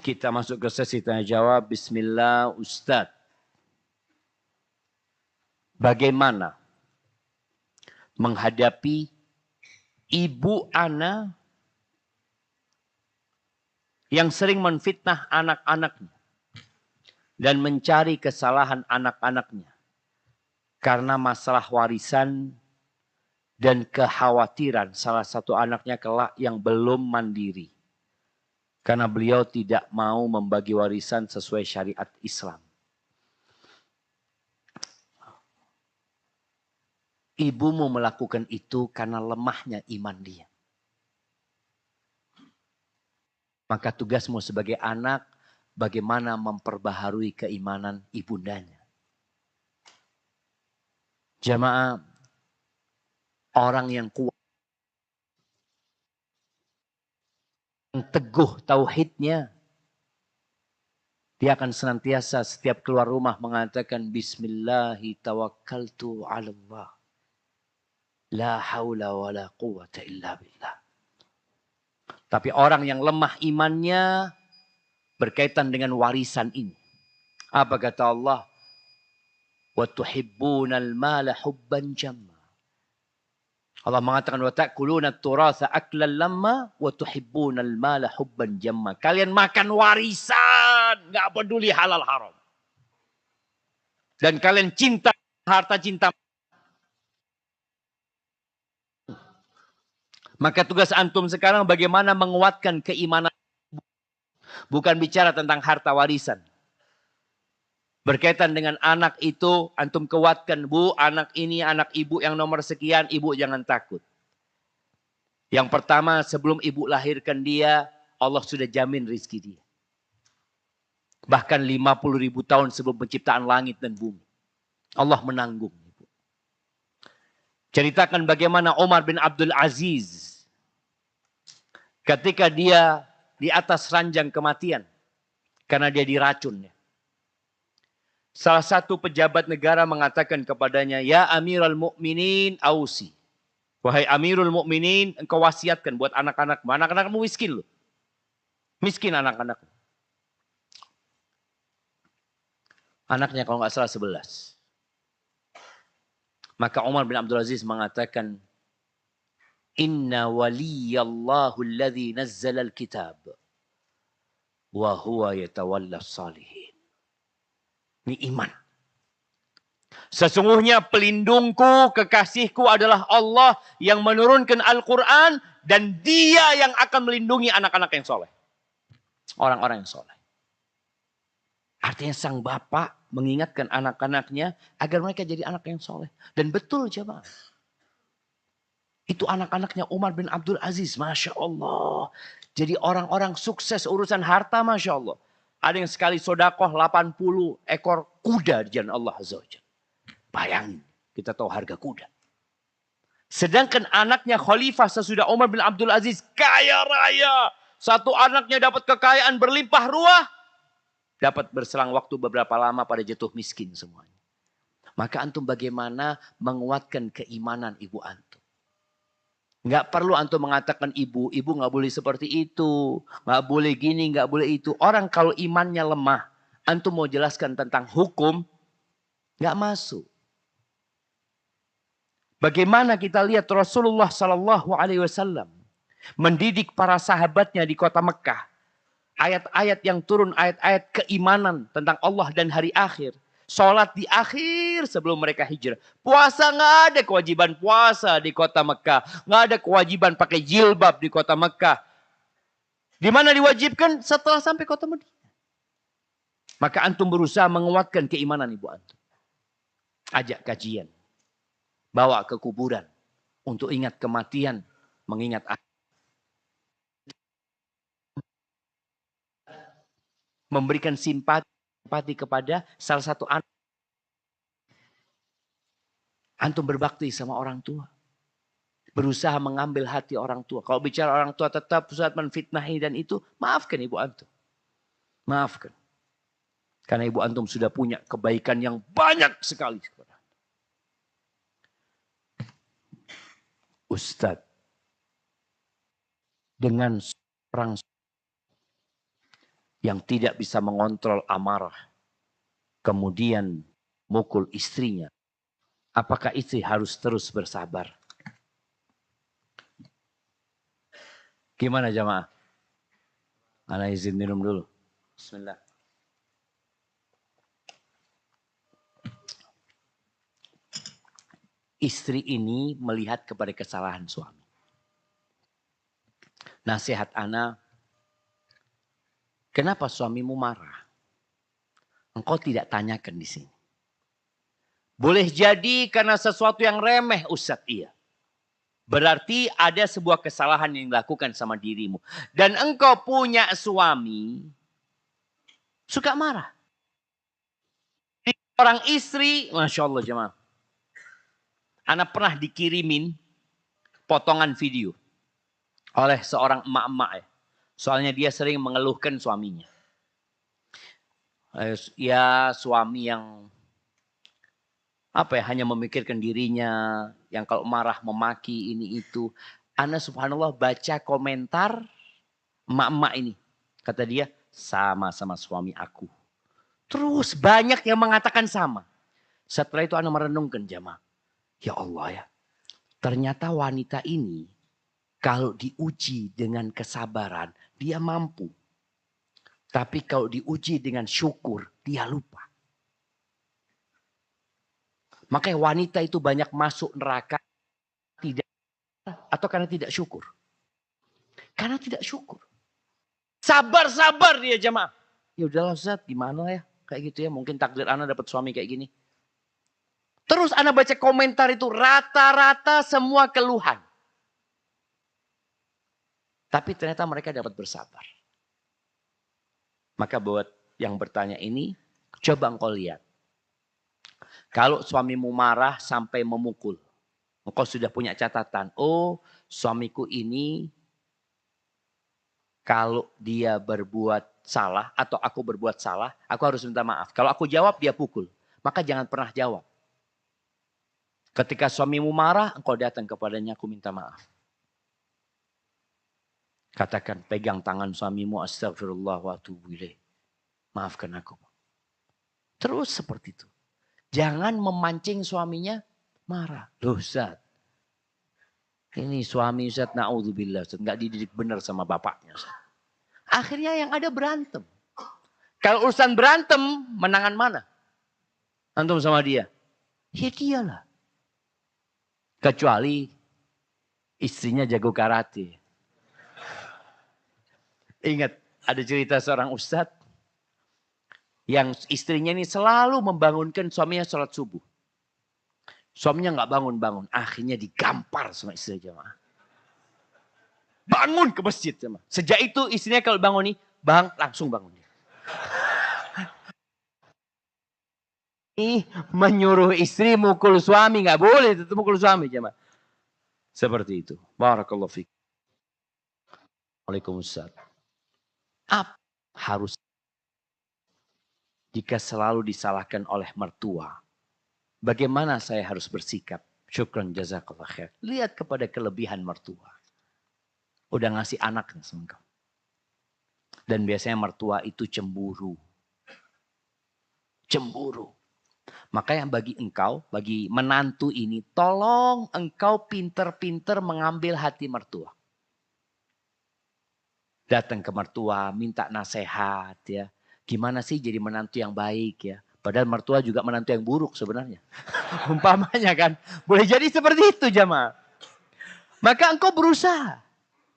Kita masuk ke sesi tanya jawab. Bismillah, Ustadz. Bagaimana menghadapi ibu ana yang sering menfitnah anak-anaknya dan mencari kesalahan anak-anaknya karena masalah warisan dan kekhawatiran salah satu anaknya kelak yang belum mandiri karena beliau tidak mau membagi warisan sesuai syariat Islam. Ibumu melakukan itu karena lemahnya iman dia. Maka tugasmu sebagai anak bagaimana memperbaharui keimanan ibundanya. Jamaah, orang yang kuat, yang teguh tauhidnya, dia akan senantiasa setiap keluar rumah mengatakan Bismillahi tawakkaltu ala Allah. La haula wa la quwata illa billah. Tapi orang yang lemah imannya berkaitan dengan warisan ini. Apa kata Allah? Wa tuhibbunal mala hubban jamma. Allah mengatakan wa ta'kuluna at-turatha aklan lamma wa tuhibbunal mala hubban jamma. Kalian makan warisan, enggak peduli halal haram. Dan kalian cinta harta cinta. Maka tugas antum sekarang bagaimana menguatkan keimanan. Bukan bicara tentang harta warisan. Berkaitan dengan anak itu, antum kuatkan, Bu, anak ini anak ibu yang nomor sekian, ibu jangan takut. Yang pertama, sebelum ibu lahirkan dia, Allah sudah jamin rizki dia. Bahkan 50.000 tahun sebelum penciptaan langit dan bumi. Allah menanggung. Ceritakan bagaimana Umar bin Abdul Aziz ketika dia di atas ranjang kematian karena dia diracun. Salah satu pejabat negara mengatakan kepadanya, "Ya Amirul Mukminin, ausi." Wahai Amirul Mukminin, engkau wasiatkan buat anak-anakmu. Anak-anakmu miskin loh. Miskin anak-anakmu. Anaknya kalau nggak salah 11. Maka Umar bin Abdul Aziz mengatakan, Inna waliyallahu alladhi nazzala al-kitab wa huwa yatawalla salihin. Ini iman. Sesungguhnya pelindungku, kekasihku adalah Allah yang menurunkan Al-Quran dan dia yang akan melindungi anak-anak yang soleh. Orang-orang yang soleh. Artinya sang bapak mengingatkan anak-anaknya agar mereka jadi anak yang soleh. Dan betul jemaah. Itu anak-anaknya Umar bin Abdul Aziz. Masya Allah. Jadi orang-orang sukses urusan harta. Masya Allah. Ada yang sekali sodakoh 80 ekor kuda di jalan Allah Azza wa Jalla. Bayangin. Kita tahu harga kuda. Sedangkan anaknya khalifah sesudah Umar bin Abdul Aziz. Kaya raya. Satu anaknya dapat kekayaan berlimpah ruah. Dapat berselang waktu beberapa lama pada jatuh miskin semuanya. Maka antum bagaimana menguatkan keimanan ibu antum. Nggak perlu antum mengatakan ibu nggak boleh seperti itu. Nggak boleh gini, nggak boleh itu. Orang kalau imannya lemah, antum mau jelaskan tentang hukum, nggak masuk. Bagaimana kita lihat Rasulullah SAW mendidik para sahabatnya di kota Mekah. Ayat-ayat yang turun, ayat-ayat keimanan tentang Allah dan hari akhir. Sholat di akhir sebelum mereka hijrah. Puasa nggak ada kewajiban puasa di kota Mekah. Nggak ada kewajiban pakai jilbab di kota Mekah. Di mana diwajibkan? Setelah sampai kota Madinah. Maka antum berusaha menguatkan keimanan ibu antum. Ajak kajian. Bawa ke kuburan. Untuk ingat kematian. Mengingat akhir. Memberikan simpati kepada salah satu anak. Antum berbakti sama orang tua. Berusaha mengambil hati orang tua. Kalau bicara orang tua tetap saat menfitnahi dan itu, maafkan ibu antum. Maafkan. Karena ibu antum sudah punya kebaikan yang banyak sekali. Ustadz. Dengan seorang yang tidak bisa mengontrol amarah, kemudian mukul istrinya, apakah istri harus terus bersabar? Gimana jamaah? Ana izin minum dulu. Bismillah. Istri ini melihat kepada kesalahan suami. Nasihat ana, kenapa suamimu marah? Engkau tidak tanyakan di sini. Boleh jadi karena sesuatu yang remeh, Ustadz, iya. Berarti ada sebuah kesalahan yang dilakukan sama dirimu. Dan engkau punya suami, suka marah. Orang istri, Masya Allah jemaah. Anak pernah dikirimin potongan video oleh seorang emak-emak ya. Soalnya dia sering mengeluhkan suaminya. Ya suami yang hanya memikirkan dirinya, yang kalau marah memaki ini itu. Ana subhanallah baca komentar emak-emak ini. Kata dia, sama suami aku. Terus banyak yang mengatakan sama. Setelah itu ana merenungkan jamaah. Ya Allah ya. Ternyata wanita ini kalau diuji dengan kesabaran, dia mampu. Tapi kalau diuji dengan syukur, dia lupa. Makanya wanita itu banyak masuk neraka tidak atau karena tidak syukur. Karena tidak syukur. Sabar dia jemaah. Ya udahlah Ustaz, gimana ya? Kayak gitu ya, mungkin takdir ana dapat suami kayak gini. Terus ana baca komentar itu rata-rata semua keluhan. Tapi ternyata mereka dapat bersabar. Maka buat yang bertanya ini, coba engkau lihat. Kalau suamimu marah sampai memukul, engkau sudah punya catatan. Oh, suamiku ini kalau dia berbuat salah atau aku berbuat salah, aku harus minta maaf. Kalau aku jawab, dia pukul. Maka jangan pernah jawab. Ketika suamimu marah, engkau datang kepadanya, aku minta maaf. Katakan, pegang tangan suamimu, astagfirullah wa atubu ilaih. Maafkan aku. Terus seperti itu. Jangan memancing suaminya marah. Loh Ustaz. Ini suami Ustaz, na'udzubillah. Nggak dididik benar sama bapaknya. Ustaz. Akhirnya yang ada berantem. Kalau urusan berantem, menangan mana? Antum sama dia. Ya dialah. Kecuali istrinya jago karate. Ingat, ada cerita seorang ustadz yang istrinya ini selalu membangunkan suaminya sholat subuh. Suaminya nggak bangun-bangun. Akhirnya digampar sama istri jemaah. Bangun ke masjid jemaah. Sejak itu istrinya kalau bangun nih, bang langsung bangun. Menyuruh istri mukul suami nggak boleh, tetap mukul suami jemaah. Seperti itu. Barakallahu fiik. Waalaikumsalam. Apa harus jika selalu disalahkan oleh mertua? Bagaimana saya harus bersikap? Syukran jazakallah khair. Lihat kepada kelebihan mertua. Udah ngasih anak sama kamu. Dan biasanya mertua itu cemburu. Cemburu. Makanya bagi engkau, bagi menantu ini, tolong engkau pinter-pinter mengambil hati mertua. Datang ke mertua, minta nasihat ya. Gimana sih jadi menantu yang baik ya. Padahal mertua juga menantu yang buruk sebenarnya. Umpamanya kan. Boleh jadi seperti itu jamaah. Maka engkau berusaha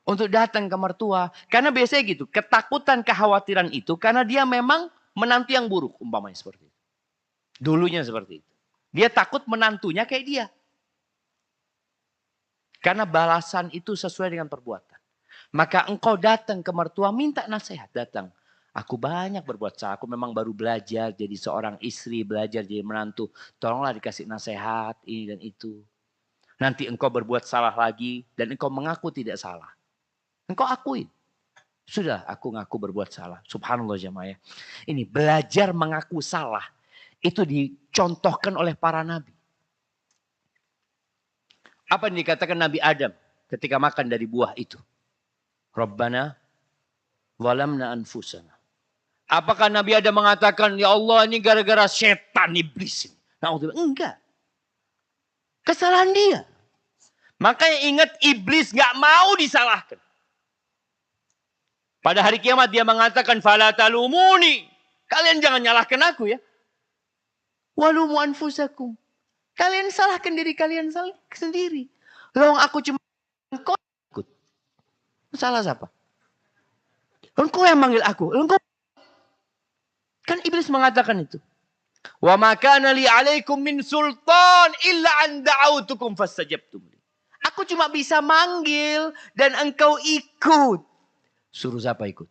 untuk datang ke mertua. Karena biasanya gitu. Ketakutan, kekhawatiran itu. Karena dia memang menantu yang buruk. Umpamanya seperti itu. Dulunya seperti itu. Dia takut menantunya kayak dia. Karena balasan itu sesuai dengan perbuatan. Maka engkau datang ke mertua minta nasihat. Datang. Aku banyak berbuat salah. Aku memang baru belajar jadi seorang istri. Belajar jadi menantu. Tolonglah dikasih nasihat ini dan itu. Nanti engkau berbuat salah lagi. Dan engkau mengaku tidak salah. Engkau akuin. Sudah aku ngaku berbuat salah. Subhanallah jamaah. Ini belajar mengaku salah. Itu dicontohkan oleh para nabi. Apa yang dikatakan Nabi Adam ketika makan dari buah itu? Rabbana zalamna anfusana Apakah Nabi Adam mengatakan, ya Allah ini gara-gara setan iblis ini? Enggak. Kesalahan dia. Makanya ingat iblis gak mau disalahkan. Pada hari kiamat dia mengatakan, fala talumuni. Kalian jangan nyalahkan aku ya. Walumu anfusakum. Kalian salahkan diri kalian sendiri. Loh aku cuma engkau ikut. Salah siapa? Engkau yang manggil aku. Engkau. Kan iblis mengatakan itu. Wa ma kana li 'alaikum min sultan illa an da'autukum fastajabtum. Aku cuma bisa manggil dan engkau ikut. Suruh siapa ikut?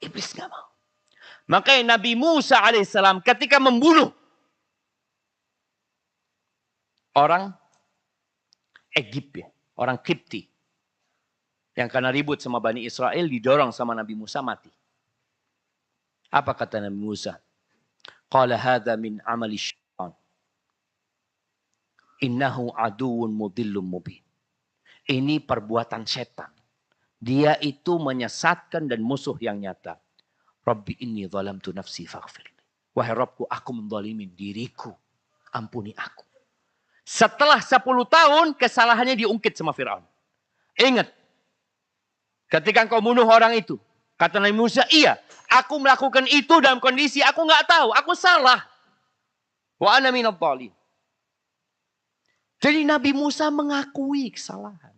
Iblis enggak mau. Makanya Nabi Musa alaihissalam ketika membunuh orang Egypt ya, orang Kipti yang karena ribut sama Bani Israel didorong sama Nabi Musa mati. Apa kata Nabi Musa? Qala hadza min amali syaitan. Innahu aduwwun mudillun mubin. Ini perbuatan setan. Dia itu menyesatkan dan musuh yang nyata. Rabbi inni zalamtu nafsi faghfirli. Wahai Rabbku, aku menzalimin diriku. Ampuni aku. Setelah 10 tahun kesalahannya diungkit sama Firaun. Ingat. Ketika engkau bunuh orang itu. Kata Nabi Musa, iya. Aku melakukan itu dalam kondisi aku nggak tahu. Aku salah. Wa ana minadh dhalin. Jadi Nabi Musa mengakui kesalahan.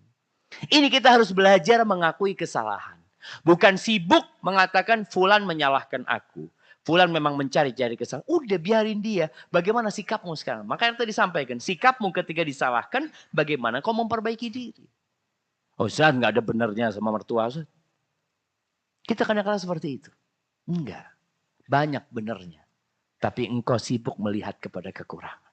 Ini kita harus belajar mengakui kesalahan. Bukan sibuk mengatakan fulan menyalahkan aku. Fulan memang mencari-cari kesalahan. Udah biarin dia. Bagaimana sikapmu sekarang? Makanya tadi disampaikan. Sikapmu ketika disalahkan. Bagaimana kau memperbaiki diri. Oh Ustaz gak ada benarnya sama mertua Ustaz. Kita kadang-kadang seperti itu. Enggak. Banyak benarnya. Tapi engkau sibuk melihat kepada kekurangan.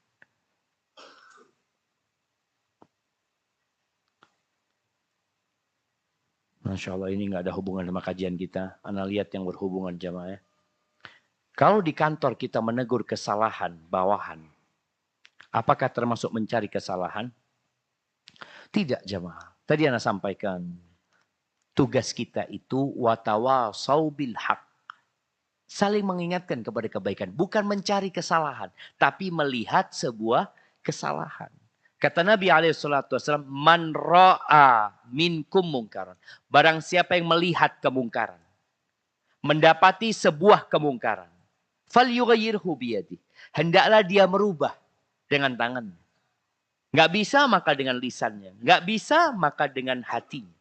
Masya Allah ini gak ada hubungan sama kajian kita. Ana lihat yang berhubungan jamaah. Kalau di kantor kita menegur kesalahan bawahan. Apakah termasuk mencari kesalahan? Tidak jamaah. Tadi Ana sampaikan. Tugas kita itu watawasau bil haq. Saling mengingatkan kepada kebaikan. Bukan mencari kesalahan. Tapi melihat sebuah kesalahan. Kata Nabi SAW, man ra'a minkum mungkaran. Barang siapa yang melihat kemungkaran. Mendapati sebuah kemungkaran. Falyughayyirhu biyadi. Hendaklah dia merubah dengan tangannya. Nggak bisa maka dengan lisannya. Nggak bisa maka dengan hatinya.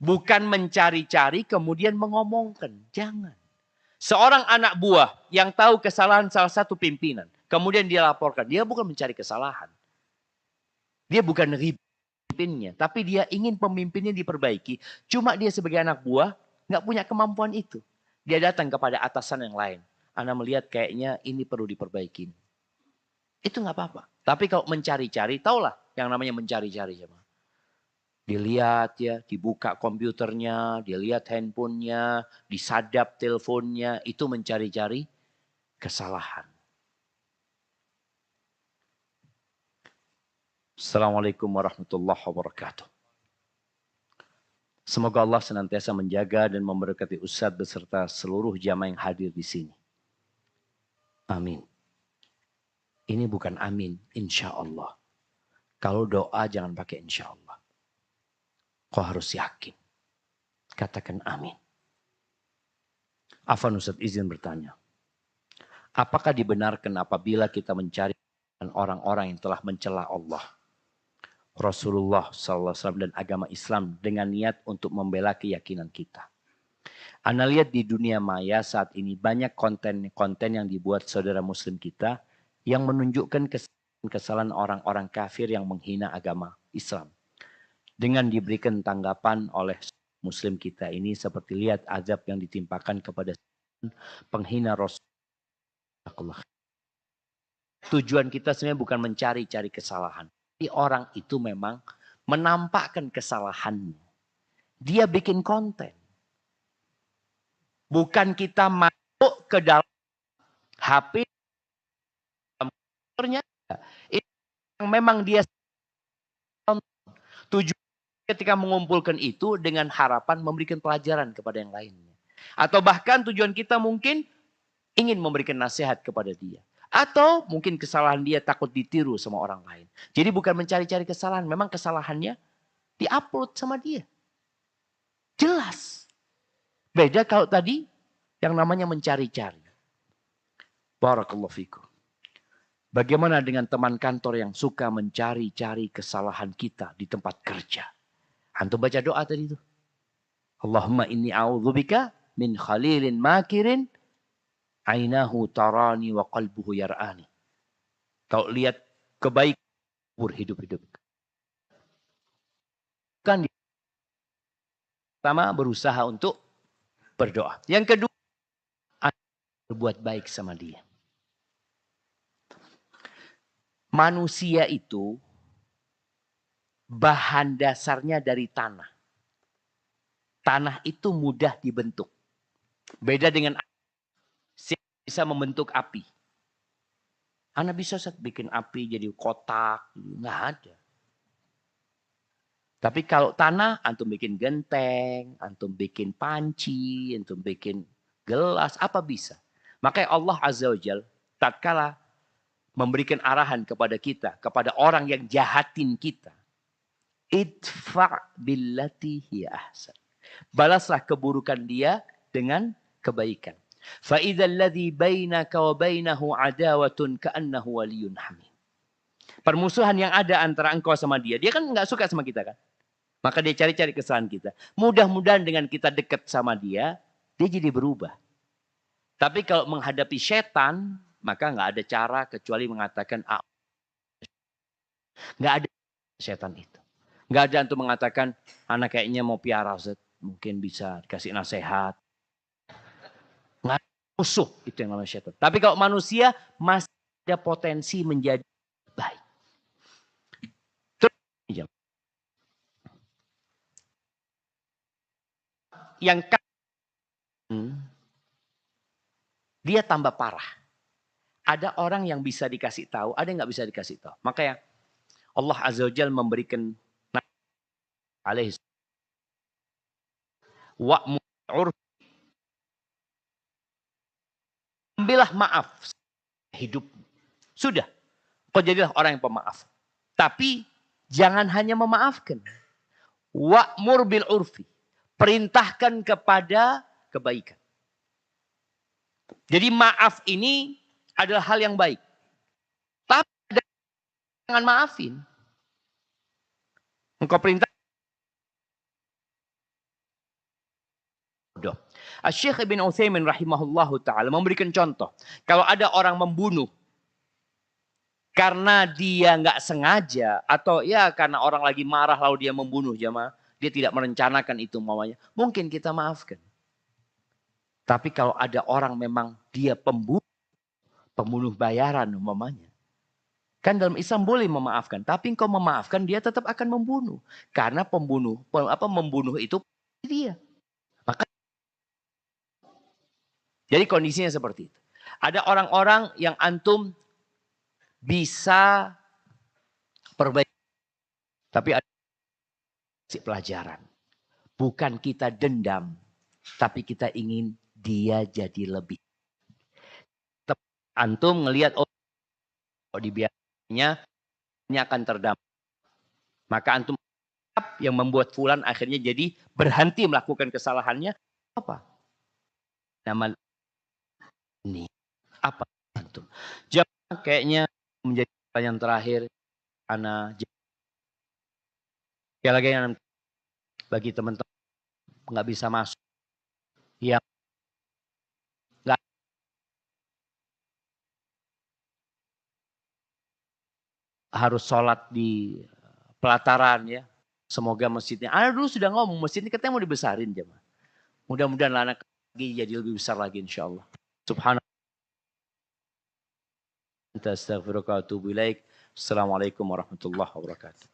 Bukan mencari-cari kemudian mengomongkan. Jangan. Seorang anak buah yang tahu kesalahan salah satu pimpinan. Kemudian dia laporkan. Dia bukan mencari kesalahan. Dia bukan ribut pemimpinnya. Tapi dia ingin pemimpinnya diperbaiki. Cuma dia sebagai anak buah. Nggak punya kemampuan itu. Dia datang kepada atasan yang lain. Ana melihat kayaknya ini perlu diperbaiki. Itu nggak apa-apa. Tapi kalau mencari-cari. Taulah yang namanya mencari-cari. Dilihat ya. Dibuka komputernya. Dilihat handphonenya. Disadap teleponnya. Itu mencari-cari kesalahan. Assalamualaikum warahmatullahi wabarakatuh. Semoga Allah senantiasa menjaga dan memberkati Ustadz beserta seluruh jamaah yang hadir di sini. Amin. Ini bukan amin, insya Allah. Kalau doa jangan pakai insya Allah. Kau harus yakin. Katakan amin. Afwan Ustadz izin bertanya. Apakah dibenarkan apabila kita mencari orang-orang yang telah mencela Allah, Rasulullah SAW dan agama Islam dengan niat untuk membela keyakinan kita? Anda lihat di dunia maya saat ini banyak konten-konten yang dibuat saudara muslim kita yang menunjukkan kesalahan orang-orang kafir yang menghina agama Islam. Dengan diberikan tanggapan oleh muslim kita ini seperti lihat azab yang ditimpakan kepada penghina Rasulullah. Tujuan kita sebenarnya bukan mencari-cari kesalahan. Orang itu memang menampakkan kesalahannya. Dia bikin konten. Bukan kita masuk ke dalam HP. Ternyata itu yang memang dia tujuan ketika mengumpulkan itu dengan harapan memberikan pelajaran kepada yang lainnya. Atau bahkan tujuan kita mungkin ingin memberikan nasihat kepada dia. Atau mungkin kesalahan dia takut ditiru sama orang lain. Jadi bukan mencari-cari kesalahan. Memang kesalahannya diupload sama dia. Jelas. Beda kalau tadi yang namanya mencari-cari. Barakallahu fikum. Bagaimana dengan teman kantor yang suka mencari-cari kesalahan kita di tempat kerja? Antum baca doa tadi itu. Allahumma inni a'udzubika min khalilin makirin ainahu tarani wa qalbuhu yar'ani. Kalau lihat kebaikan hidup-hidup. Kan pertama berusaha untuk berdoa. Yang kedua berbuat baik sama dia. Manusia itu bahan dasarnya dari tanah. Tanah itu mudah dibentuk. Beda dengan bisa membentuk api. Anak bisa bikin api jadi kotak, nggak ada. Tapi kalau tanah, antum bikin genteng, antum bikin panci, antum bikin gelas, apa bisa? Makanya Allah Azza wa Jalla tatkala memberikan arahan kepada kita, kepada orang yang jahatin kita. Idfa' billati hiya ahsan. Balaslah keburukan dia dengan kebaikan. Fa idzal ladzi bainaka wa bainahu adawatun ka'annahu waliyyun hamim. Permusuhan yang ada antara engkau sama dia kan enggak suka sama kita kan? Maka dia cari-cari kesalahan kita. Mudah-mudahan dengan kita dekat sama dia jadi berubah. Tapi kalau menghadapi setan, maka nggak ada cara kecuali mengatakan nggak ada setan itu. Nggak ada untuk mengatakan anak kayaknya mau piara Ustaz, mungkin bisa dikasih nasihat. Nggak ada musuh itu yang namanya setan. Tapi kalau manusia masih ada potensi menjadi baik. Terus yang dia tambah parah. Ada orang yang bisa dikasih tahu, ada yang nggak bisa dikasih tahu. Makanya Allah Azza wa Jalla memberikan alaihi wa'mur ambillah maaf hidup. Sudah. Kau jadilah orang yang pemaaf. Tapi jangan hanya memaafkan. Wa'mur bil urfi. Perintahkan kepada kebaikan. Jadi maaf ini adalah hal yang baik. Tapi jangan maafin. Engkau perintah. Syekh Ibn Utsaimin rahimahullahu ta'ala memberikan contoh. Kalau ada orang membunuh karena dia nggak sengaja atau ya karena orang lagi marah lalu dia membunuh jamaah, dia tidak merencanakan itu mamanya, mungkin kita maafkan. Tapi kalau ada orang memang dia pembunuh bayaran mamanya, kan dalam Islam boleh memaafkan, tapi engkau memaafkan dia tetap akan membunuh karena membunuh itu dia. Maka jadi kondisinya seperti itu. Ada orang-orang yang antum bisa perbaiki. Tapi ada pelajaran. Bukan kita dendam. Tapi kita ingin dia jadi lebih. Antum ngelihat di biasanya ini akan terdampak. Maka antum yang membuat fulan akhirnya jadi berhenti melakukan kesalahannya. Apa? Nama ini apa antum? Jangan kayaknya menjadi pertanyaan terakhir anak ya lagi yang bagi teman-teman nggak bisa masuk yang nggak harus sholat di pelataran ya. Semoga masjidnya. Anak dulu sudah ngomong masjid ini katanya mau dibesarin jemaah. Mudah-mudahan anak lagi jadi lebih besar lagi insyaallah. Subhanallah. Astaghfiruka wa atubu ilaik. Assalamualaikum warahmatullahi wabarakatuh.